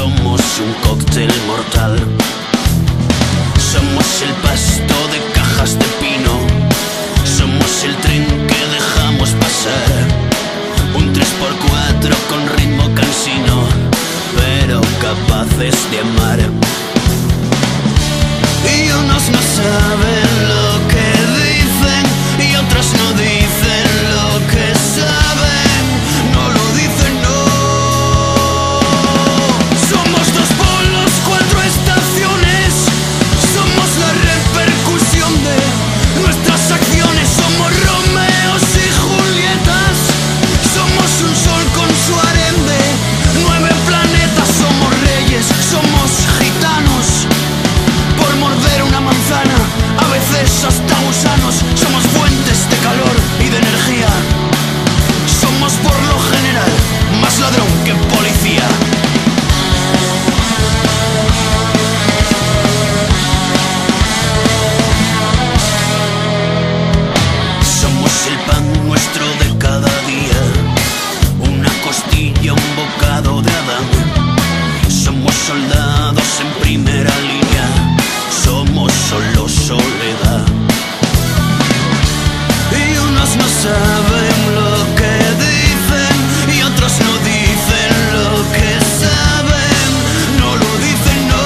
Somos un cóctel mortal. Somos el pasto de cajas de pino. Somos el tren que dejamos pasar. Un 3x4 con ritmo cansino, pero capaces de amar. Y unos no saben lo que dicen y otros no dicen lo que saben. No lo dicen, no. Somos dos polos, 4 estaciones. Somos la repercusión de nuestras acciones. Somos Romeos y Julietas. Somos un sol con su harén de 9 planetas. Somos reyes, somos gitanos. Por morder una manzana, a veces hasta gusanos. Somos fuentes de calor y de energía. Somos por lo general más ladrón que policía. Somos el pan nuestro de cada día, una costilla, un bocado de Adán. Somos soldados en primera línea. Somos solo soledad. Y unos no saben lo que dicen y otros no dicen lo que saben. No lo dicen, no.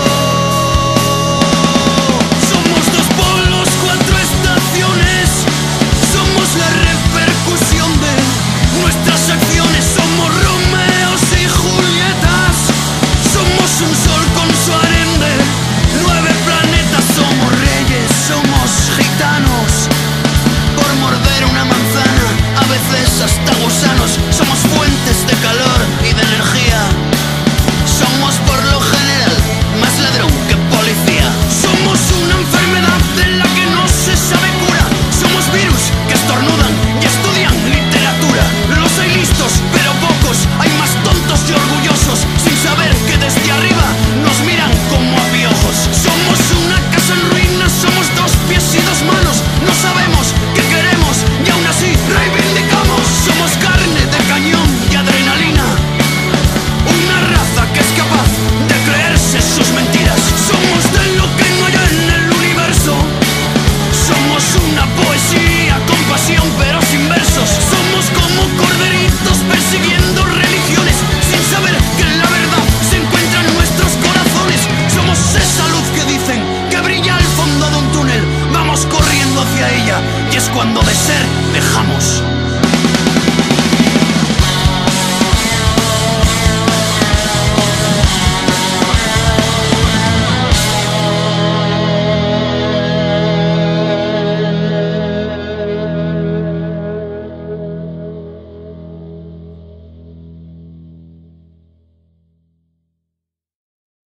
Somos dos polos, 4 estaciones. Somos la repercusión de nuestras acciones. Somos Romeos y Julietas. Somos un sol con su harén de 9 planetas. Somos reyes, somos gitanos. Por morder una manzana, a veces hasta gusanos. Somos fuentes de calor y de energía. Somos por lo general más ladrón que policía. Somos una enfermedad de la que no se sabe cura. Somos virus que estornudan y estudian literatura. Los hay listos, pero pocos. Hay más tontos y orgullosos, sin saber que desde arriba nos miran como a piojos. Somos una casa en ruinas, somos 2 pies y 2 manos. No sabemos qué queremos y aún así reivindicamos. Somos carne de cañón y adrenalina. Una raza que es capaz de creerse sus mentiras. Somos de lo que no hay en el universo. Somos una poesía con pasión pero sin versos. Somos como corderitos persiguiendo religiones, sin saber que la verdad se encuentra en nuestros corazones. Somos esa luz que dicen que brilla al fondo de un túnel. Vamos corriendo hacia ella y es cuando de ser dejamos.